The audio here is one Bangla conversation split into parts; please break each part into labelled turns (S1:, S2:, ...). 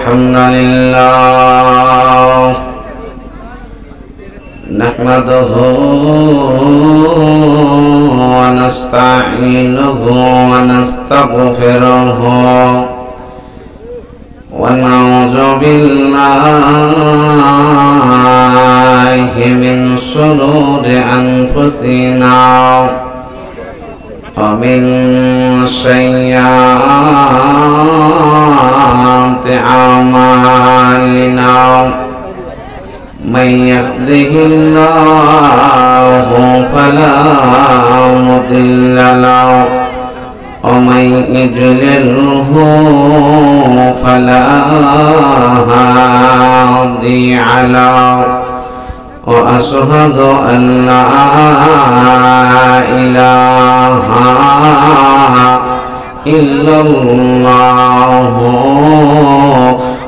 S1: الحمد لله نحمده ونستعينه ونستغفره ونعوذ بالله من شرور أنفسنا ومن سيئات أعمالنا من يهده الله فلا مضل له ومن يضلله فلا هادي له وأشهد أن لا إله إلا الله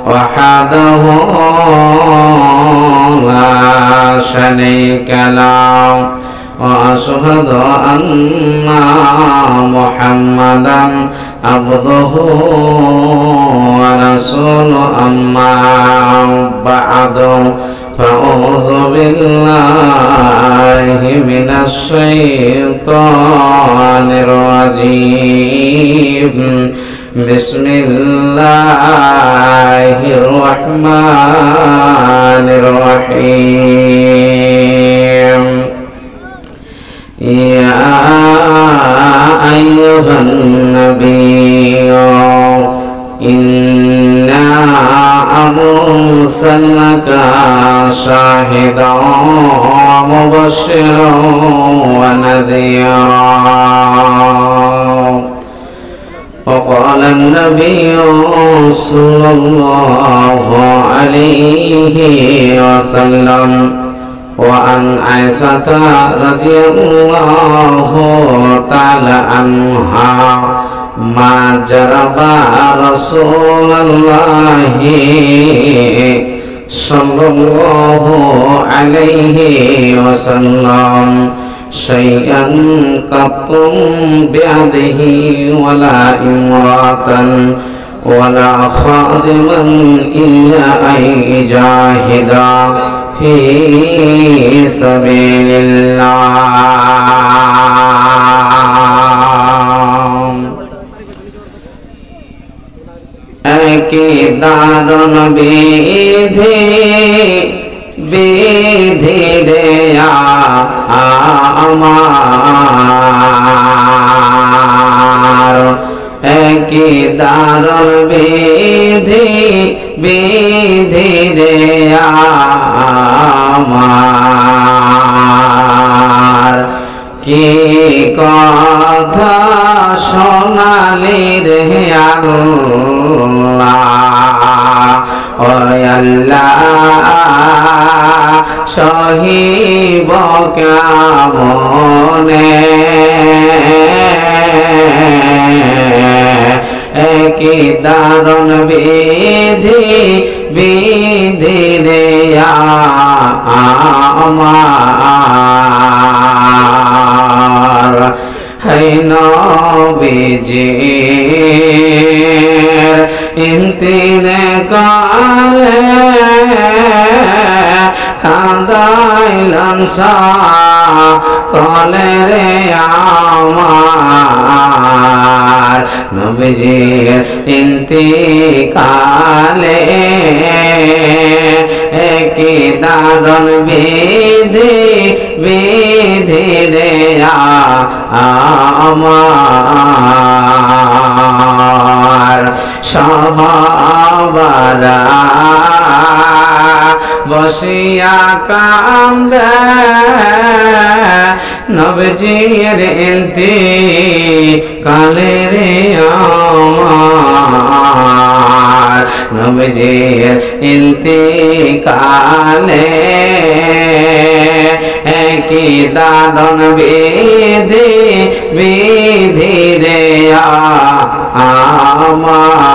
S1: وحده لا شريك له وأشهد أن محمدا عبده ورسوله أما بعد فأعوذ بالله من الشيطان الرجيم بسم الله الرحمن الرحيم يا أيها النبي إنا أرسلناك شاهدا ومبشرا ونذيرا وقال النبي صلى الله عليه وسلم وعن عائشة رضي الله تعالى عنها ما جرب رسول الله صلى الله عليه وسلم شيئا قط بيده ولا امرأة ولا خادما إلا أن يجاهد في سبيل الله একই দারুণ বিধি বিধি রে আমার একই দারুণ বিধি বিধি রে আমার কি কথা সোনালি রে আল্লাহ ও আল্লাহ সহিব কেমনে একই দারুণ বিধি বিধি রে আমার হাই নবীজির ইন্তেকালে কাঁদাইলাম সকলে রে আমার নবীজির ইন্তেকালে একই দারুণ বিধি বিধি রে আমার সাহাবারা বসিয়া কান্দে নবীজির ইন্তেকালে রে আমার নবীজির ইন্তেকালে একই দারুণ বিধি বিধি রে আমার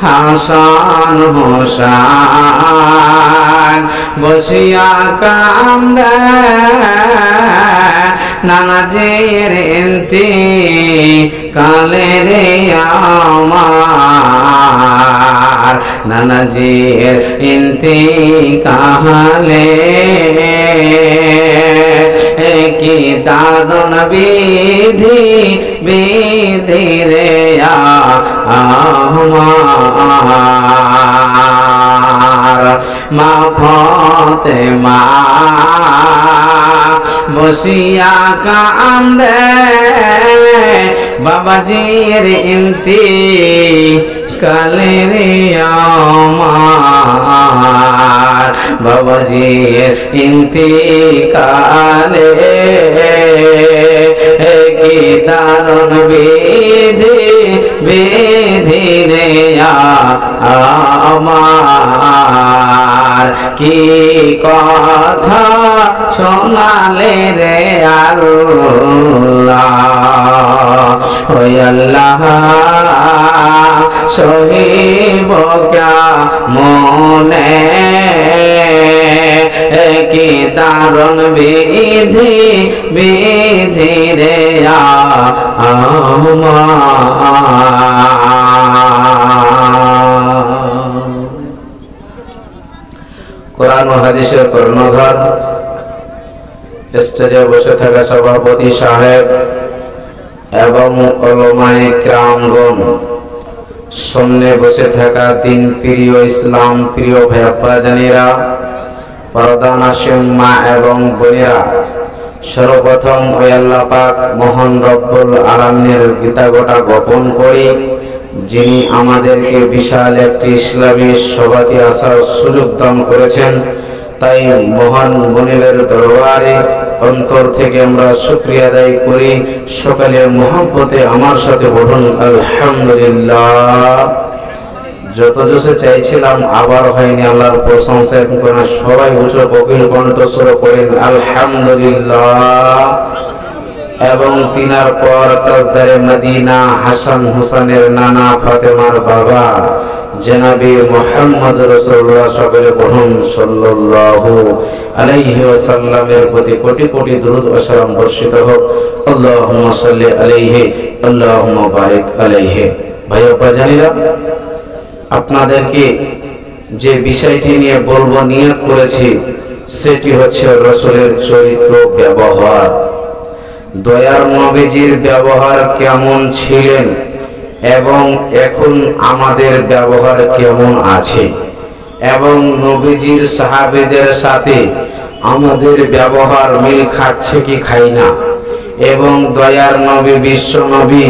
S1: হাসান হোসেন বসিয়া কান্দে নানাজির ইন্তেকালে রে আমার বাবাজির ইন্তিকালে কি দারুণ বিধি বিধি রে আমার মা ফাতেমা বসিয়া কান্দে বাবাজির ইন্তিকালে রে আমার বাবাজির ইন্তিকালে কি দারুণ বিধি বিধি রে আমার কি কথা শোনালে রে আল্লাহ ও আল্লাহ সহিব মনে কি দারুণ বিধি বিধি রে কোরআন ও হাদিসের কর্ণধার স্টেজে বসে থাকা সভাপতি সাহেব এবং ওলামায়ে কেরামগণ, সামনে বসে থাকা দিন প্রিয় ইসলাম প্রিয় ভাই আব্বাজানেরা, পর্দা নাশিম মা এবং বোনেরা, সর্বপ্রথম ওই আল্লাহ পাক মহান রব্বুল আলামিনের গীতাগোটা গোপন করি, যিনি আমাদেরকে বিশাল একটি ইসলামী সভাতে আসার সুযোগ দান করেছেন। তাই মহান মনিবের দরবারে অন্তর থেকে আমরা শুকরিয়া আদায় করি। সকালে মহব্বতে আমার সাথে বলুন আলহামদুলিল্লাহ। যত জোশে চাইছিলাম আবার হয়নি, আল্লাহর প্রশংসা করেন সবাই উচ্চ কোকিল কণ্ঠস্বর করেন আলহামদুলিল্লাহ। এবং তিনার পর তাজদারে মদিনা হাসান হুসানের নানা ফাতেমার বাবা জনাবে মুহাম্মদ রাসূলুল্লাহ সকলে বলুন সাল্লাল্লাহু আলাইহি ওয়াসাল্লামের প্রতি কোটি কোটি দরুদ ও সালাম বর্ষিত হোক। আল্লাহুম্মা সাল্লি আলাইহি আল্লাহুম্মা বারিক আলাইহি। ভাই বাজানিরা, আপনাদেরকে যে বিষয়টি নিয়ে বলবো নিয়ত করেছি সেটি হচ্ছে রাসূলের চরিত্র ব্যবহার। দয়ার নবীজির ব্যবহার কেমন ছিলেন এবং এখন আমাদের ব্যবহার কেমন আছে, এবং নবীজির সাহাবীদের সাথে আমাদের ব্যবহার মিল খাচ্ছে কি খাই না, এবং দয়ার নবী বিশ্ব নবী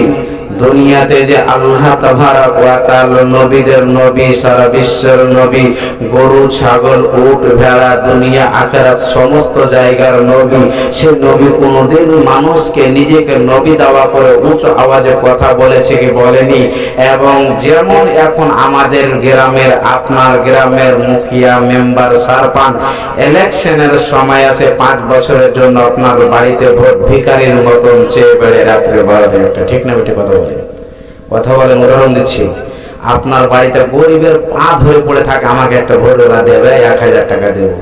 S1: দুনিয়াতে যে আল্লাহ তাবারক ওয়া তাআলা নবীদের নবী, সারা বিশ্বের নবী, গরু ছাগল উট ভেড়া দুনিয়া আখিরাত সমস্ত জায়গার নবী, সে নবী কোনোদিন মানুষকে নিজেকে নবী দাওয়া করে উচ্চ আওয়াজে কথা বলেছে কি বলেনি। এবং যেমন এখন আমাদের গ্রামের আপনার গ্রামের মুখিয়া মেম্বার সারপান ইলেকশনের সময় আছে 5 বছরের জন্য আপনার বাড়িতে ভোট ভিখারির মতন চেয়ে বেড়ে রাত্রে 12টা একটা, ঠিক না বেটি কথা বলেন। উদাহরণ দিচ্ছি, আপনার বাড়িতে গরিবের পা ধরে পড়ে থাকে, আমাকে একটা ভোট দেবে 1000 টাকা দেবো,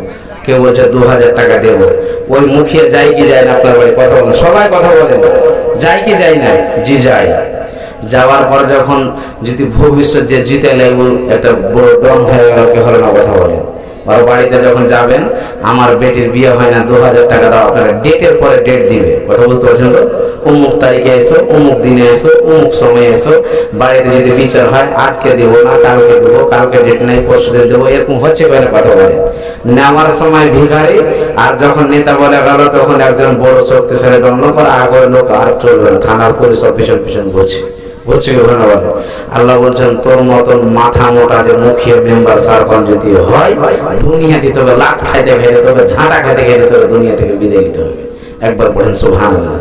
S1: কেউ বলছে 2000 টাকা দেবো। ওই মুখিয়ে যায় কি যায় না আপনার বাড়ি? কথা বলেন, সবাই কথা বলেন, যায় কি যায় না? জি যায়। যাওয়ার পর যখন যদি ভবিষ্যৎ যে জিতে লাগবে একটা বড় ডন হয়ে গেল, কি হলো না? কথা বলেন। আর বাড়িতে যখন যাবেন, আমার বেটির বিয়ে হয় না, 2000 টাকা দাও, আপনারা ডেটের পরে ডেট দিবে। কথা বুঝতে পারছেন তো? অমুক তারিখে এসো, অমুক দিনে এসো, অমুক সময় এসো। বাড়িতে যদি বিচার হয় আজকে দেবো না, কালকে দেবো, কালকে ডেট নেই, পরশু দিন দেবো, এরকম হচ্ছে কেন? কথা বলে নেওয়ার সময় ভিখারি, আর যখন নেতা বলে গেল তখন একজন বড় শক্তিশালী দণ্ড করে আগের লোক আর চলবে না, থানার পুলিশ পিছন পিছন ঘুরছে। আল্লাহ বলছেন তোর মতন মাথা মোটা যে মুখিয়া মেম্বার সারপান যদি হয়, দুনিয়াতে তোকে লাত খাইতে খাইতে, তোকে ঝাঁটা খাইতে খাইতে তোকে দুনিয়া থেকে বিদায় নিতে হবে। একবার পড়েন সুবহানাল্লাহ।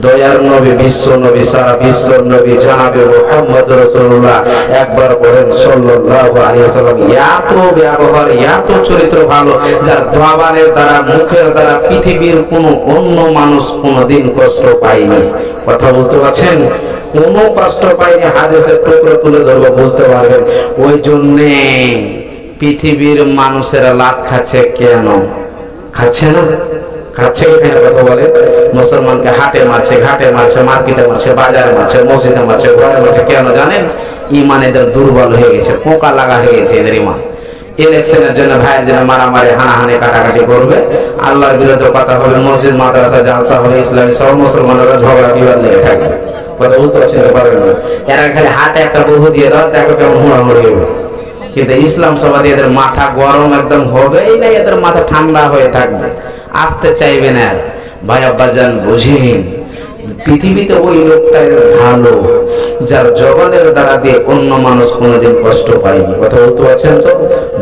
S1: দয়ার নবী বিশ্ব নবী সারা বিশ্ব নবী জনাবে মুহাম্মদ রাসূলুল্লাহ, একবার পড়েন সাল্লাল্লাহু আলাইহি ওয়াসাল্লাম। এত ব্যবহার, এত চরিত্র ভালো, যার জবানের দ্বারা মুখের দ্বারা পৃথিবীর কোনো অন্য মানুষ কোনোদিন কষ্ট পায়নি। কথা বুঝতে পারছেন? কোনো কষ্ট পায়নি। হাদিসের টুকরো তুলে ধরবো, বুঝতে পারবেন। ওই জন্যে পৃথিবীর মানুষেরা লাত খাচ্ছে কেন? খাচ্ছে না? খাচ্ছে এখানে কথা বলে। মুসলমানকে হাটে মারছে, ঘাটে মারছে, মার্কেটে মারছে, বাজারে মারছে, মসজিদে মারছে, ঘরে মারছে। কেন জানেন? ইমান এদের দুর্বল হয়ে গেছে, পোকা লাগা হয়ে গেছে এদের ইমান। ইলেকশনের জন্য ভাইয়ের জন্য মারামারি হানাহানি কাটাকাটি করবে, আল্লাহর বিরুদ্ধে কথা হবে, মসজিদ মাদ্রাসা জালসা হবে, ইসলামী সব মুসলমানেরা ঝগড়া বিবাদ লেগে থাকবে। কথা বুঝতে পারছেন? পারবেন না। এরা খালি হাতে একটা বহু দিয়ে দাও, দেখো কেমন হুড়াহুড়ি হবে। কিন্তু ইসলাম সভাতে এদের মাথা গরম একদম হবেই না, এদের মাথা ঠান্ডা হয়ে থাকবে, আসতে চাইবে না। ভাই আব্বাজান বুঝেন, পৃথিবীতে ওই লোকটাই ভালো যার জবানের দ্বারা দিয়ে অন্য মানুষ কোনোদিন কষ্ট পায়নি। কথা বলতে পারছেন তো?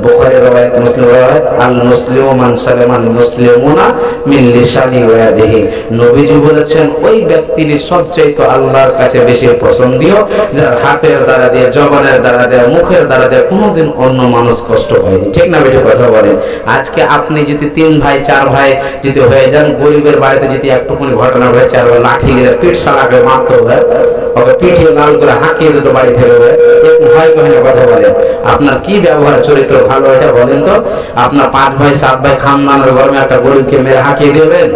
S1: বুখারী রওয়ায়াত, মুসলিম রওয়ায়াত, আল মুসলিমু মান সালামাল মুসলিমুনা মিন লিসানি ওয়া ইয়াদিহি। নবীজি বলেছেন ওই ব্যক্তির সবচেয়ে আল্লাহর কাছে বেশি পছন্দনীয় যার হাতের দ্বারা দিয়ে, জবানের দ্বারা দিয়ে, মুখের দ্বারা দিয়ে কোনোদিন অন্য মানুষ কষ্ট পায়নি। ঠিক না বেটি? কথা বলেন। আজকে আপনি যদি 3 ভাই 4 ভাই যদি হয়ে যান, গরিবের বাড়িতে যদি একটুকুনি ঘটনা হয়ে 4 লাঠি পিঠ সালাকে মারতে হবে, ওকে পিঠে লাল করে হাঁকিয়ে দিতে বাড়ি থেকে হবে, এরকম হয় কখনো? কথা বলেন। আপনার কি ব্যবহার চরিত্র ভালো এটা বলেন তো? আপনার 5 ভাই 7 ভাই খানদানের গরমে একটা গরিবকে মেরে হাঁকিয়ে দেবেন?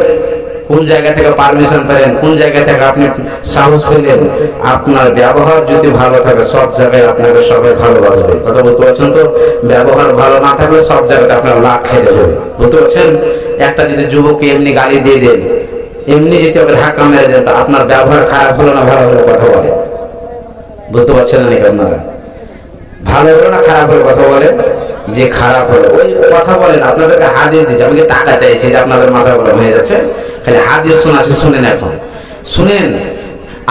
S1: কোন জায়গা থেকে পারমিশন পেলেন? কোন জায়গা থেকে আপনি সাহস পেলেন? আপনার ব্যবহার যদি ভালো থাকে সব জায়গায় আপনাকে সবাই ভালোবাসবে। কথা বলতে পারছেন তো? ব্যবহার ভালো না থাকলে সব জায়গাতে আপনার লাভ খেতে হবে। বুঝতে পারছেন? একটা যদি যুবককে এমনি গালি দিয়ে দেন, এমনি যদি ওকে ধাক্কা মেরে দেন, তা আপনার ব্যবহার খারাপ হলো না ভালো হলো? কথা বলেন। বুঝতে পারছেন না? আপনারা ভালো হলো না খারাপ হলো? কথা বলেন। যে খারাপ হলো ওই কথা বলেন। আপনাদেরকে হাদিস দিচ্ছি, আমি টাকা চাইছি যে আপনাদের মাথা গরম হয়ে যাচ্ছে, খালি হাদিস শোনাচ্ছি, শুনেন। এখন শুনেন,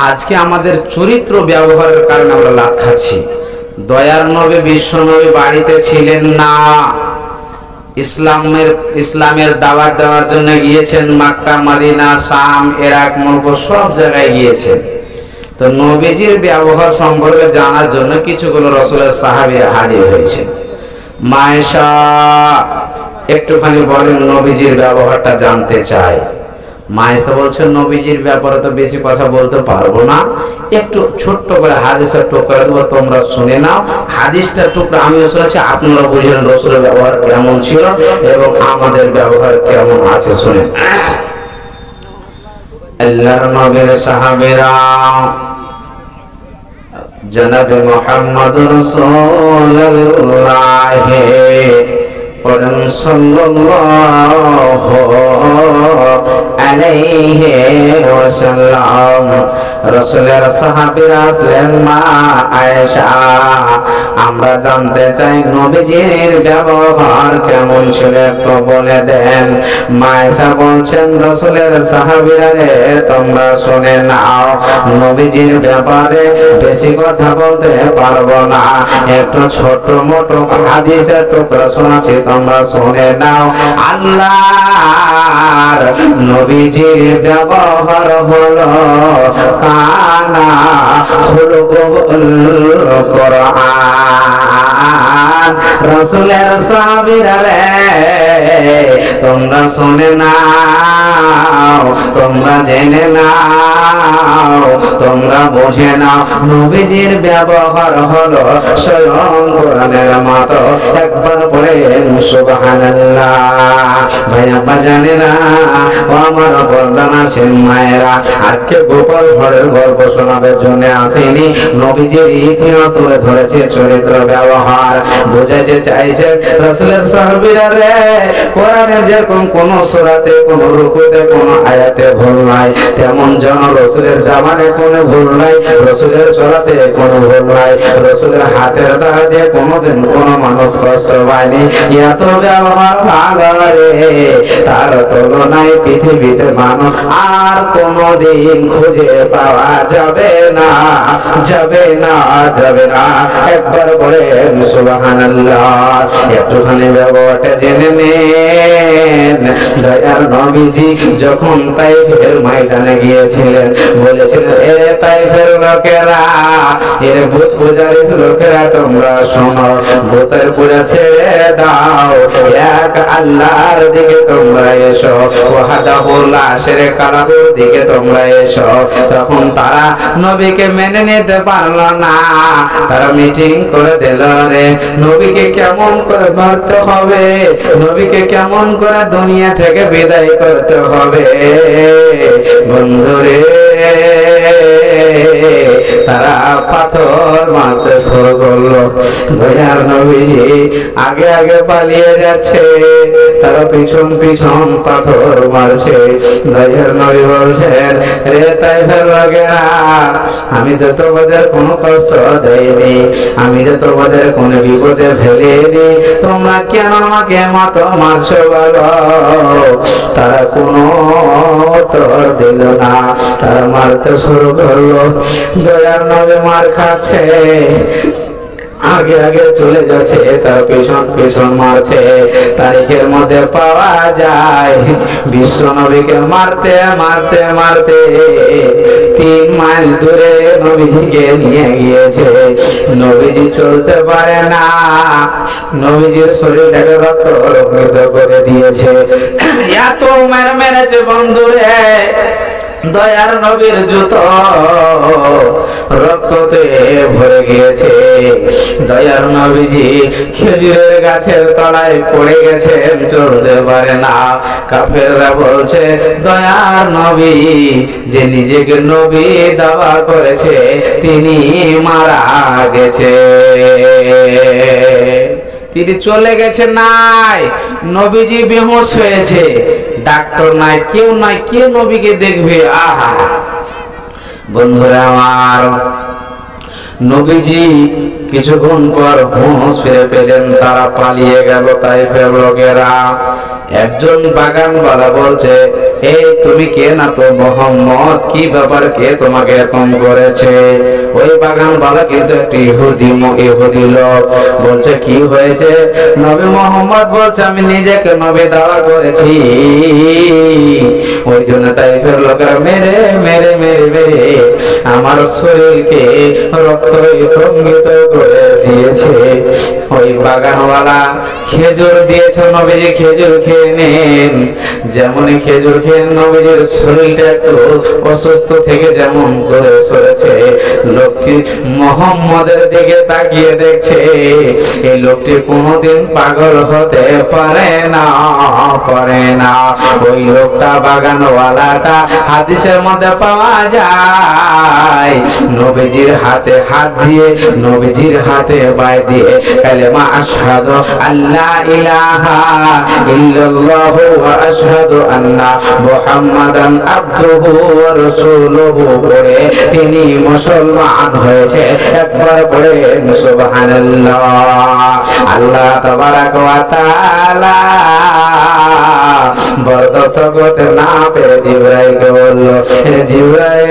S1: আজকে আমাদের চরিত্র ব্যবহারের কারণে আমরা লাভ খাচ্ছি। দয়ার নবী বিশ্ব নবী বাড়িতে ছিলেন না, ইসলামের দাওয়াত দেওয়ার জন্য গিয়েছেন মক্কা, মদিনা, শাম, ইরাক, মক্কা সব জায়গায় গিয়েছেন। তো নবীজির ব্যবহার সম্পর্কে জানার জন্য কিছুগুলো রাসূলের সাহাবীরা হাজির হয়েছে। মায়েশা একটুখানি বলেন, নবীজির ব্যবহারটা জানতে চাই। মায়েশা বলছেন নবীজির ব্যাপারে তো বেশি কথা বলতে পারবো না, একটু ছোট্ট করে হাদিসের টুকরা দেবো, তোমরা শুনে নাও। হাদিসটা টুকরা আমিও শুনেছি, আপনারা বুঝলেন রাসূলের ব্যবহার কেমন ছিল এবং আমাদের ব্যবহার কেমন আছে। শুনেন। আল্লাহর নবীর সাহাবীরা জনাব মুহাম্মদুর রাসূলুল্লাহ সাল্লাল্লাহু আলাইহি ওয়াসাল্লাম। রাসূলের সাহাবীরা আসলেন মা আয়েশা, আমরা জানতে চাই নবীজির ব্যবহার কেমন ছিল, একটু বলে দেন। মা আয়েশা বলছেন, রাসূলের সাহাবীরা রে তোমরা শুনে নাও, নবীজির ব্যাপারে বেশি কথা বলতে পারবো না, একটু ছোট মোটো হাদিসের টুকরা শোনাচ্ছি, তোমরা শুনে নাও। আল্লাহর নবীজির ব্যবহার হলো কানা খুলুকুল কোরআন। রাসূলের সাহাবীরা রে তোমরা শুনে নাও, তোমরা জেনে নাও, তোমরা বুঝে নাও, নবীজির ব্যবহার হলো স্বয়ং কোরআনের মতো। একবার পড়ে সুবহানাল্লাহ। ভাইয়া বাজানেরা ও আমার বর্দানা সেন মায়েরা, আজকে গোপাল ঘরের গল্প শোনাবার জন্য আসেনি, নবীজির ইতিহাস তুলে ধরেছে, চরিত্র ব্যবহার বোঝাতে চাইছে। রাসূলের সাহাবীরা রে কোরআনের যেরকম কোন সূরাতে, কোন রুকুতে, কোন আয়াতে ভুল নাই, তেমন যেন রাসূলের জামানে কোনো ভুল নাই, রাসূলের চলাতে কোনো ভুল নাই, রাসূলের হাতের দ্বারা দিয়ে কোনোদিন কোনো মানুষ কষ্ট পায়নি। এত ব্যবহার ভালো রে, তার তুলনায় পৃথিবীতে মানুষ আর কোনোদিন খুঁজে পাওয়া যাবে না, যাবে না, যাবে না। একবার বলে সুবহানাল্লাহ। একটুখানি ব্যবহারটা জেনে নেন। দয়ার নবীজি যখন তাইফের ময়দানে গিয়েছিলেন, বলেছিলেন এরে তাইফের লোকেরা, এরে ভূত পূজারীর লোকেরা, তোমরা শোনো, ভূতের পূজা ছেড়ে দাও, এক আল্লাহর দিকে তোমরা এসো, ওয়াহদাহু লা শারীকা লাহুর দিকে তোমরা এসো। তখন তারা নবীকে মেনে নিতে পারলো না, তারা মিটিং করে দিল রে নবীকে কেমন করে মারতে হবে, নবীকে কেমন করে দুনিয়া থেকে বিদায় করতে হবে। বন্ধুরে তারা পাথর মারতে শুরু করলো। দয়ার নবীজি আগে আগে পালিয়ে যাচ্ছে, তারা পিছন পিছন পাথর মারছে। দয়ার নবী বলছেন, রে তাইফের লোকেরা, আমি তো তোমাদের কোনো কষ্ট দেইনি, আমি তো তোমাদের কোনো বিপদে ফেলিনি, তোমরা কেন আমাকে মত মারছো বলো? তারা কোনো উত্তর দিল না, তারা মারতে শুরু করলো। দয়ার নবী মার খাচ্ছে, আগে আগে চলে যাচ্ছে, তার পেছন পেছন মারছে। তারিখের মধ্যে পাওয়া যায় বিশ্ব নবীকে মারতে মারতে মারতে 3 মাইল দূরে নবীজিকে নিয়ে গিয়েছে। নবীজি চলতে পারে না, নবীজির শরীরটাকে রক্ত করে দিয়েছে। এত মেরেছে বন্ধুরে, দয়ার নবীর জুতো রক্ততে ভরে গিয়েছে। দয়ার নবীজি খেজুরের গাছের তলায় পড়ে গেছেন, চলতে পারে না। কাফেররা বলছে, দয়ার নবী যে নিজেকে নবী দাওয়া করেছে তিনি মারা গেছে, তিনি চলে গেছে। নাই, নবীজি বেহুশ হয়েছে, ডাক্তার নাই, কেউ নাই, কে নবীকে দেখবে? আহা বন্ধুরা আমার, নবীজি কিছুক্ষণ পর হুঁশ ফিরে পেলেন, তারা পালিয়ে গেল তাইফের লোকেরা। একজন বাগানওয়ালা বলছে, এই তুমি কে না তো মোহাম্মদ, কি ব্যাপার, কে তোমাকে এরকম করেছে? ওই বাগানওয়ালা কিন্তু একটি ইহুদি লোক। বলছে, কি হয়েছে? নবী মোহাম্মদ বলছে, আমি নিজেকে নবী দাওয়া করেছি, ওই জন্য তাইফের লোকেরা মেরে মেরে মেরে মেরে আমার শরীরকে রক্ত রঞ্জিত করে দিয়েছে। ওই বাগানওয়ালা খেজুর দিয়েছে, নবীজি খেজুর খেয়ে নেন। যেমন খেজুর খেয়ে নবীজির শরীরটা একটু অসুস্থ থেকে যেমন দূরে সরেছে, লোকটি মোহাম্মদের দিকে তাকিয়ে দেখছে, এই লোকটি কোনোদিন পাগল হতে পারে না, পারে না। ওই লোকটা বাগানওয়ালাটা হাদিসের মধ্যে পাওয়া যায়, নবীজির হাতে হাত দিয়ে, নবীজির হাতে পায়ে দিয়ে কালেমা আশহাদু আল্লা ইলাহা ইল্লাল্লাহু ওয়া আশহাদু আন্না মুহাম্মাদান আবদুহু ওয়া রাসূলুহু পড়ে তিনি মুসলমান হয়েছে। একবার পড়ে সুবহানাল্লাহ। আল্লাহ তাবারাক ওয়া তাআলা বরদাস্ত করতে না পেরে জিবরাইলকে বলল, জিবরাইল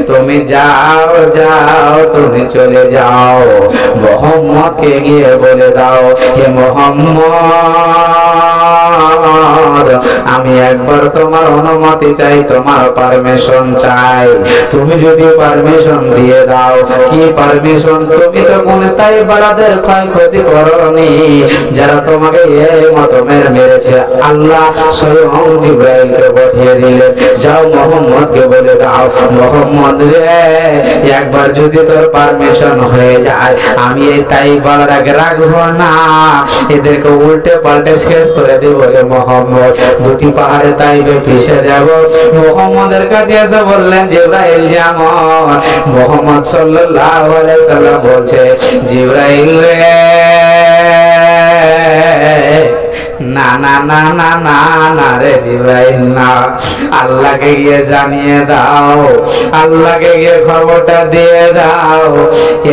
S1: তুমি যাও যাও, তুমি চলে যাও, মুহাম্মদকে গিয়ে বলে দাও, হে মুহাম্মদ আমি একবার তোমার অনুমতি চাই, তোমার পারমিশন চাই। তুমি যদি পারমিশন দিয়ে দাও। কি পারমিশন? তুমি তো কোন তাই বাড়াদের ক্ষয়ক্ষতি করনি, যারা তোমাকে এই মত মেরেছে। আল্লাহ স্বয়ং জিবরাইলকে পাঠিয়ে দিলেন, যাও মুহাম্মদকে বলে দাও, মুহাম্মদ রে একবার যদি তোর পারমিশন হয়ে যায়, আমি এই তাই বলার আগে রাখবো না, এদেরকে উল্টে পাল্টে শেষ করে দেব রে মুহাম্মদ। দুটি পাহাড়ে তাইবে পিছে যাব। মুহাম্মদের কাছে এসে বললেন, জিবরাইল যেমন। মুহাম্মদ সাল্লাল্লাহু আলাইহি সাল্লাম বলছে, জিবরাইল রে না না না না না না রে জিবরাইল না, আল্লাহকে গিয়ে জানিয়ে দাও, আল্লাহকে গিয়ে খবরটা দিয়ে দাও,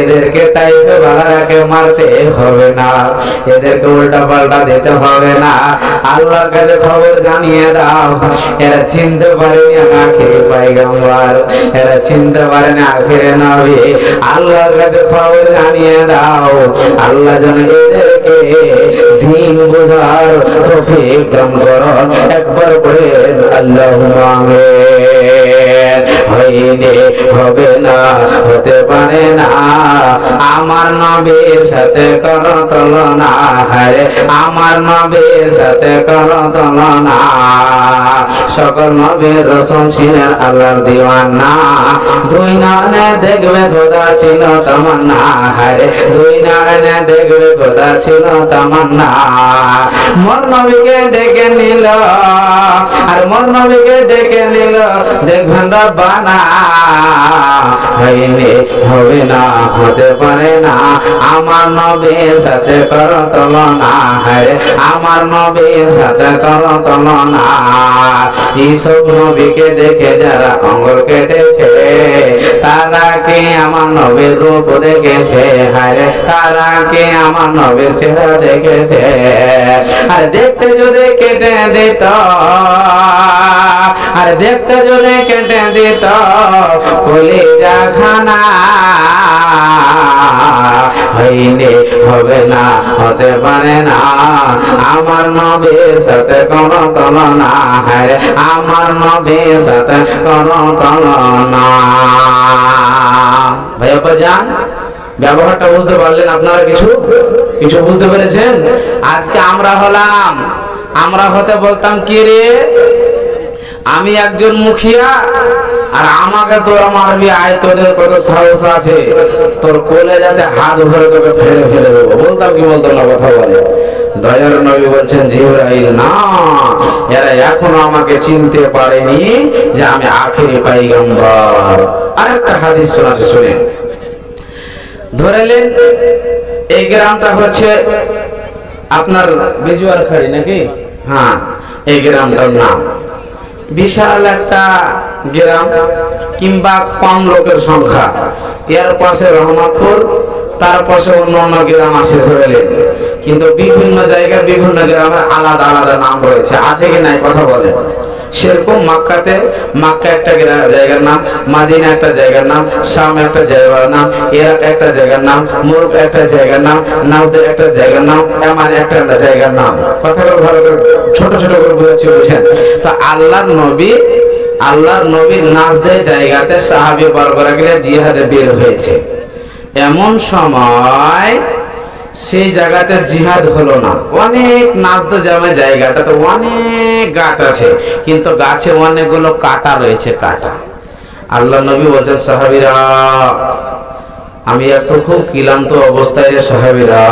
S1: এদেরকে তাইফে বালারাকে মারতে হবে না, এদেরকে উল্টা পাল্টা দিতে হবে না, আল্লাহর কাছে খবর জানিয়ে দাও। এরা চিনতে পারেনি আখিরে পয়গম্বর, এরা চিনতে পারেনি আখিরে নবী, আল্লাহর কাছে খবর জানিয়ে দাও, আল্লাহ যেন এদেরকে দিন বোঝার তৌফিক দান করুন। একবার বলেন আল্লাহুম্মা আমিন। হইলে হবে না, হতে পারে না, আমার নবীর সাথে কোনো তুলনা, হায় আমার নবীর সাথে কোনো তুলনা। সকল নবীর রাসূল ছিলেন আল্লাহর দিওয়ানা, দুই নয়নে দেখবে খোদা ছিল তামান্না, হায় দুই নয়নে দেখবে খোদা ছিল তামান্না। মোর নবীকে ডেকে নিল, আর মোর নবীকে ডেকে নিল, দেখবেন রব্বা খানা হইলে হবে না, হতে পারে না আমার নবীর সাথে করো তুলনা, হ্যাঁ আমার নবীর সাথে করো তুলনা। এইসব নবীকে দেখে যারা আঙ্গুল কেটেছে তারা কে আমার নবীর রূপ দেখেছে, হ্যাঁ তারা কে আমার নবীর চেহারা দেখেছে। আর দেখতে যদি কেটে দিত, আর দেখতে যদি কেটে দিত কলিজা খানা হইলে হবে না, হতে পারে না আমার নবীর সাথে কোনো তুলনা, হ্যাঁ আমার নবীর সাথে কোনো তুলনা। ভাইয়া যান ব্যবহারটা বুঝতে পারলেন আপনারা? কিছু কিছু বুঝতে পেরেছেন? আজকে আমরা হলাম, আমরা হতে বলতাম কি রে আমি একজন মুখিয়া আর আমাকে তোরা মারবি, আয় তোদের কত সাহস আছে, তোর কোলে যাতে হাত ভরে তোকে ফেলে ফেলে দেবো, বলতাম কি বলতাম না? কথা বলে। দয়ার নবী বলছেন জিবরাইল না, এরা এখনো আমাকে চিনতে পারেনি যে আমি আখেরি পয়গম্বর। আরেকটা হাদিস শোনাচ্ছে, শুনেন। ধরেলেন এই গ্রামটা হচ্ছে আপনার বেজুয়ার খাড়ি নাকি? হ্যাঁ, এই গ্রামটার নাম বিশাল একটা গ্রাম কিংবা কম লোকের সংখ্যা, এর পাশে রহমতপুর, তার পাশে অন্য অন্য গ্রাম আছে ধরেলেন, কিন্তু বিভিন্ন জায়গায় বিভিন্ন গ্রামের আলাদা আলাদা নাম রয়েছে, আছে কি নাই কথা বলে? সেরকম মক্কাতে মক্কা একটা জায়গার নাম, মাদিনা একটা জায়গার নাম, শাম একটা জায়গার নাম, ইরাক একটা জায়গার নাম, মুরুক একটা জায়গার নাম, নাজদের একটা জায়গার নাম, এমন একটা জায়গার নাম। কথাগুলো ভালো করে ছোট ছোট করে বুঝাচ্ছি, বুঝেন তো? আল্লাহর নবীর নাজদের জায়গাতে সাহাবী বর্গরা গিয়ে জিহাদে বের হয়েছে, এমন সময় সেই জায়গাতে জিহাদ হলো না। অনেক নাজদ জামে জায়গাটাতে অনেক গাছ আছে, কিন্তু গাছে অনেকগুলো কাটা রয়েছে, কাটা। আল্লাহ নবী বলছেন সাহাবীরা আমি একটু খুব ক্লান্ত অবস্থায়, সাহাবীরা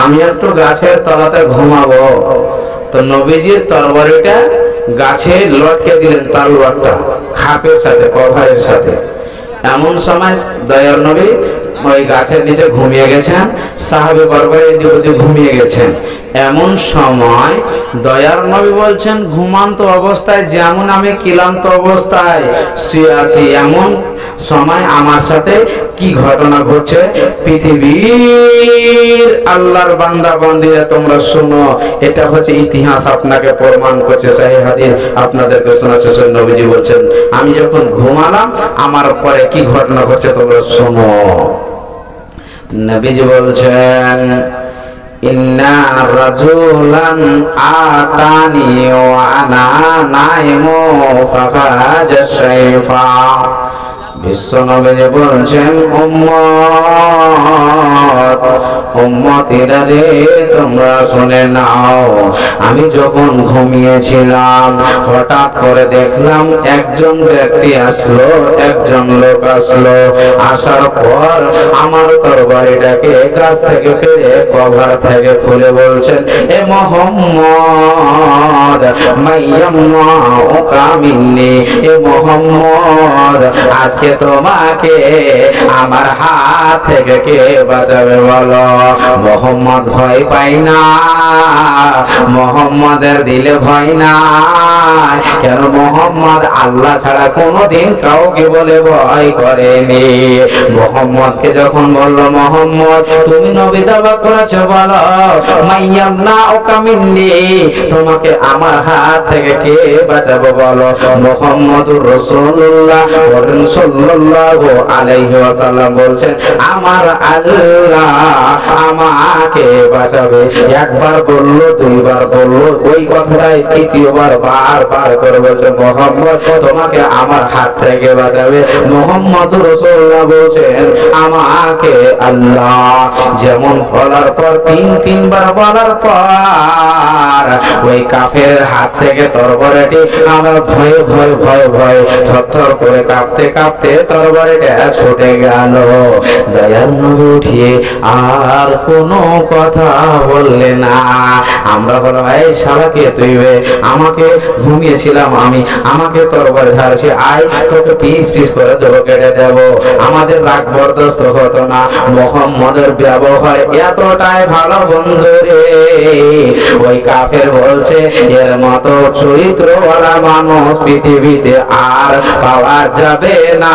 S1: আমি একটু গাছের তলাতে ঘুমাবো। তো নবীজির তরবারিটা গাছে লটকে দিলেন, তালওয়ারটা খাপের সাথে, কভারের সাথে। এমন সময় দয়ার নবী ওই গাছের নিচে ঘুমিয়ে গেছেন, সাহাবী বর্গরা এদিক ওদিক ঘুমিয়ে গেছেন। এমন সময় দয়ার নবী বলছেন ঘুমান্ত অবস্থায় যেমন আমি ক্লান্ত অবস্থায় শুয়ে আছি, এমন সময় আমার সাথে কি ঘটনা ঘটছে পৃথিবীর আল্লাহর বান্দা বান্দীরা তোমরা শোনো, এটা হচ্ছে ইতিহাস আপনাকে প্রমাণ করছে, সহিহ হাদিস আপনাদেরকে শোনাচ্ছে। নবীজি বলছেন আমি যখন ঘুমালাম আমার পরে কি ঘটনা ঘটছে তোমরা শোনো। নবীজি বলছেন ইন্না রাজুলান আতানি ওয়া আনা নাইমু ফাখাজা শাইফা। বিশ্ব নবী বলছেন উম্মতিরা রে তোমরা শুনে নাও, আমি যখন ঘুমিয়েছিলাম হঠাৎ করে দেখলাম একজন ব্যক্তি আসলো, একজন লোক আসলো, আসার পর আমার তরবারিটাকে গাছ থেকে পেরে কভার থেকে খুলে বলছেন এ মুহাম্মদ মাইয়াম্মা মিন্নি, এ মুহাম্মদ আজকে তোমাকে আমার হাত থেকে কে বাঁচাবে বলো? মুহাম্মদ ভয় পাই না, মুহাম্মাদের দিলে ভয় না, কেন মুহাম্মদ আল্লাহ ছাড়া কোনোদিন কাউকে বলে ভয় করেনি। মুহাম্মদকে যখন বলল মুহাম্মদ তুমি নবী দাওয়া করেছো, বলো মাইয়ামনা ওকা মিন্নি, তোমাকে আমার হাত থেকে কে বাঁচাবো বলো? মুহাম্মদুর রাসূলুল্লাহ সাল্লাল্লাহু আলাইহি ওয়াসাল্লাম বলছেন আমার আল্লাহ আমাকে বাঁচাবে। একবার বললো, দুইবার বললো, ওই কথাটাই তৃতীয়বার বারবার করে বলছে মুহাম্মদ তোমাকে আমার হাত থেকে বাঁচাবে। মুহাম্মদুর রাসূলুল্লাহ বলছেন আমাকে আল্লাহ, যেমন বলার পর তিনবার বলার পর ওই কাফেরের হাত থেকে তরবারিটি আমার ভয়ে ভয়ে ভয়ে ভয়ে থরথর করে কাঁপতে কাঁপতে মারতে তরবারিটা ছুটে গেল। দয়াল নবী উঠিয়ে আর কোনো কথা বললেন না। আমরা বললাম, এই শালাকে তুই আমাকে ঘুমিয়েছিলাম আমি, আমাকে তরবার ঝাড়ছি, আয় তোকে পিস পিস করে দেবো, কেটে দেবো। আমাদের রাগ বরদাস্ত হতো না। মুহাম্মদের ব্যবহার এতটাই ভালো বন্ধু রে, ওই কাফের বলছে এর মতো চরিত্রওয়ালা মানুষ পৃথিবীতে আর পাওয়া যাবে না,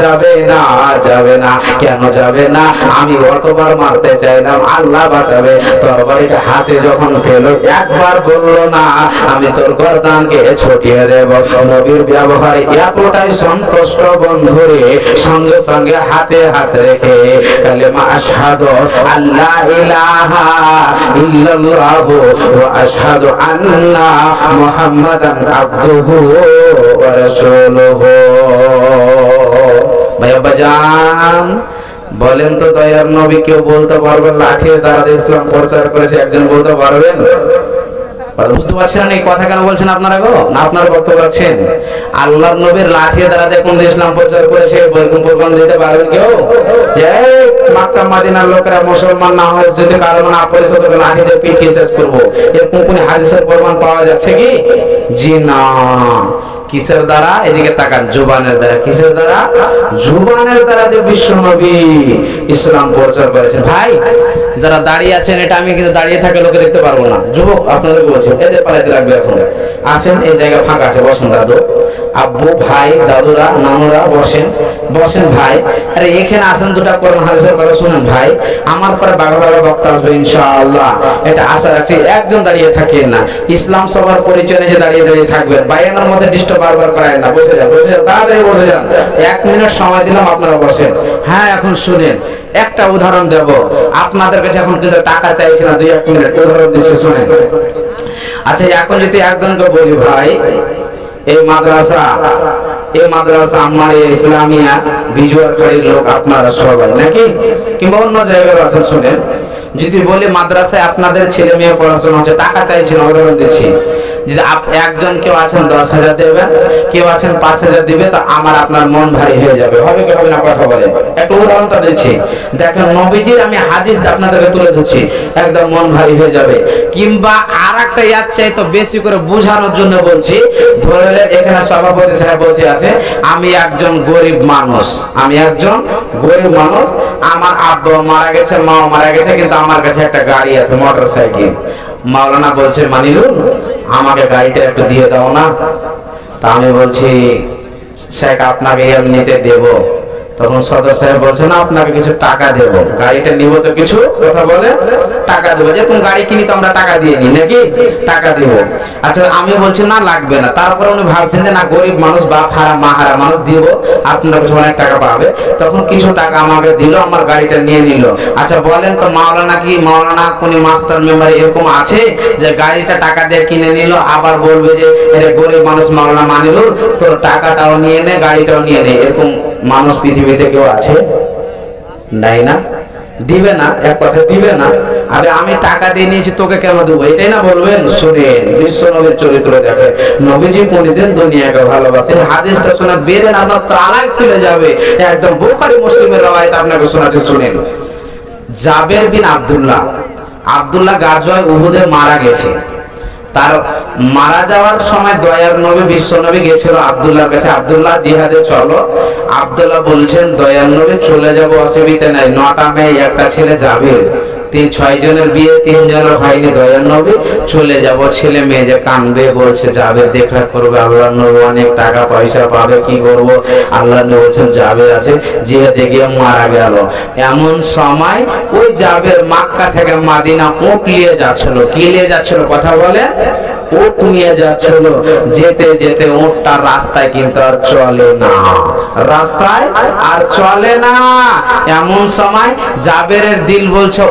S1: যাবে না, যাবে না। কেন যাবে না? আমি অতবার মারতে চাইলাম, আল্লাহ বাঁচাবে। তরবারিটা হাতে যখন পেল, একবার বলল না আমি তোর গর্দানকে ছটিয়ে দেব। নবীর ব্যবহারে এতটাই সন্তুষ্ট বন্ধুরে, সঙ্গে সঙ্গে হাতে হাত রেখে কালেমা আশহাদু আল্লা ইলাহা ইল্লাল্লাহু ওয়া আশহাদু আন্না মুহাম্মাদান আবদুহু ওয়া রাসূলুহু। ভাইয়াবাজান বলেন তো, দয়ার নবী কেউ বলতে পারবেন লাঠির দ্বারা ইসলাম প্রচার করেছে? একজন বলতে পারবেন? বুঝতে পারছেন না এই কথা কেন বলছেন আপনারা গো? না আপনারা বক্তব্য রাখছেন? আল্লাহর নবীর লাঠি দ্বারা দেখুন ইসলাম প্রচার করেছে, এরকম প্রমাণ দিতে পারবেন কেউ? যে মক্কা মদিনার লোকেরা মুসলমান না হয় যদি কারো না পরিচিত লাঠি দিয়ে পিটিয়ে শেষ করবো, এরকম কোন হাদিসের প্রমাণ পাওয়া যাচ্ছে কি? জি না। কিসের দ্বারা? এদিকে তাকান, জুবানের দ্বারা। কিসের দ্বারা? জুবানের দ্বারা যে বিশ্ব নবী ইসলাম প্রচার করেছেন। ভাই যারা দাঁড়িয়ে আছেন, এটা আমি কিন্তু দাঁড়িয়ে থাকে লোকে দেখতে পারবো না। যুবক আপনাদেরকে বলছি, এদের পালাইতে লাগবে এখন। আসেন, এই জায়গা ফাঁকা আছে, বসেন দাদু, আব্বু, ভাই, দাদুরা, নানুরা বসেন, বসেন ভাই। আরে এখানে আসেন, দুটা কোরআন হাদিসের কথা শুনেন ভাই। আমার পরে বাঘা বাঘা বক্তা আসবে ইনশাআল্লাহ, এটা আশা রাখছি। একজন দাঁড়িয়ে থাকেন না, ইসলাম সবার পরিচয় নিয়ে দাঁড়িয়ে দাঁড়িয়ে থাকবেন। বাইরের মধ্যে ডিস্টার্ব বারবার করেন না। বসে যান, বসে যান, তাড়াতাড়ি বসে যান। 1 মিনিট সময় দিলাম, আপনারা বসেন। হ্যাঁ, এখন শুনেন, একটা উদাহরণ দেব আপনাদের কাছে। এখন কিন্তু টাকা চাইছি না, 2-1 মিনিট উদাহরণ দিচ্ছি, শুনেন। আচ্ছা, এখন যদি একজনকে বলি ভাই এই মাদ্রাসা আমার ইসলামিয়া বিজুয়ারখালীর লোক আপনারা সবাই নাকি, কিংবা অন্য জায়গায় আছেন, শুনেন। যদি বলি মাদ্রাসায় আপনাদের ছেলে মেয়ে পড়াশোনা হচ্ছে, টাকা চাইছেন, উদাহরণ দিচ্ছি। যদি একজন কেউ আছেন 10,000 দেবেন, কেউ আছেন 5,000 দিবে, তো আমার আপনার মন ভারী হয়ে যাবে। হবে কি হবে না? কথা বলে একটা উদাহরণটা দিচ্ছি, দেখেন নবীজির আমি হাদিস আপনাদেরকে তুলে ধরছি, একদম মন ভারী হয়ে যাবে। কিংবা আর একটা ইয়াদ চাই তো বেশি করে বোঝানোর জন্য বলছি। ধরে এখানে সভাপতি সাহেব বসে আছে, আমি একজন গরিব মানুষ, আমার আব্বা মারা গেছে, মা মারা গেছে, কিন্তু আমার কাছে একটা গাড়ি আছে, মোটরসাইকেল। মাওলানা বলছে, মানিরুল আমাকে গাড়িটা একটু দিয়ে দাও না। তা আমি বলছি, শেখ আপনাকে এমনিতে দেব। তখন সদর সাহেব বলছে, না আপনাকে কিছু টাকা দেবো, গাড়িটা নিব তো কিছু কথা বলে টাকা দেবো। যে তুমি গাড়ি কিনি তো আমরা টাকা দিয়ে নি নাকি, টাকা দিব। আচ্ছা, আমি বলছি না লাগবে না। তারপরে উনি ভাবছেন যে না গরিব মানুষ, বাপ হারা মা হারা মানুষ, দিব, আপনার কাছে অনেক টাকা পাবে। তখন কিছু টাকা আমাকে দিল, আমার গাড়িটা নিয়ে নিল। আচ্ছা বলেন তো, মাওলানা কোন মাস্টার মেম্বার এরকম আছে যে গাড়িটা টাকা দিয়ে কিনে নিল, আবার বলবে যে এর গরিব মানুষ মাওলানা মানিরুল তোর টাকাটাও নিয়ে নে, গাড়িটাও নিয়ে নে? এরকম মানুষ পৃথিবীতে কেউ আছে? নাই না? দিবে না, এক কথা দিবে না। আরে আমি টাকা দিয়ে নিয়েছি, তোকে কেন দেবো, এটাই না বলবেন? শুনেন, বিশ্ব নবীর চরিত্র দেখে। নবীজি কোনদিন দুনিয়াকে ভালোবাসেন। হাদিসটা শোনা বেরেন, আপনার তো আলাগ ফিরে যাবে। একদম বুখারী মুসলিমের রওয়ায়াত আপনাকে শোনাচ্ছি, শুনেন। জাবের বিন আব্দুল্লাহ গাজওয়ায়ে উহুদে মারা গেছে। তার মারা যাওয়ার সময় দয়ার নবী বিশ্ব নবী গেছিল আব্দুল্লাহর কাছে, আব্দুল্লাহ জিহাদে চলো। আব্দুল্লাহ বলছেন, দয়ার নবী চলে যাব, অসুবিধা নাই, 9টা মেয়ে একটা ছেলে যাবে। 6 জনের বিয়ে, 3 জনের হয়নি, দয়ার নবী চলে যাব। ছেলে মেয়ে যে কানবে, বলছে যাবে, দেখা করবে, আল্লাহ নবী অনেক টাকা পয়সা পাবে, কি করব? আল্লাহ নবী বলছেন যাবে আছে, জিহাদে গিয়ে মারা গেল। এমন সময় ওই জাবের মক্কা থেকে মদিনা উট নিয়ে যাচ্ছিল। কি নিয়ে যাচ্ছিল কথা বলে? উট নিয়ে যাচ্ছিল। যেতে যেতে উটটা রাস্তায় কিন্তু আর চলে না, রাস্তায় আর চলে না। এমন সময় জাবেরের দিল বলছে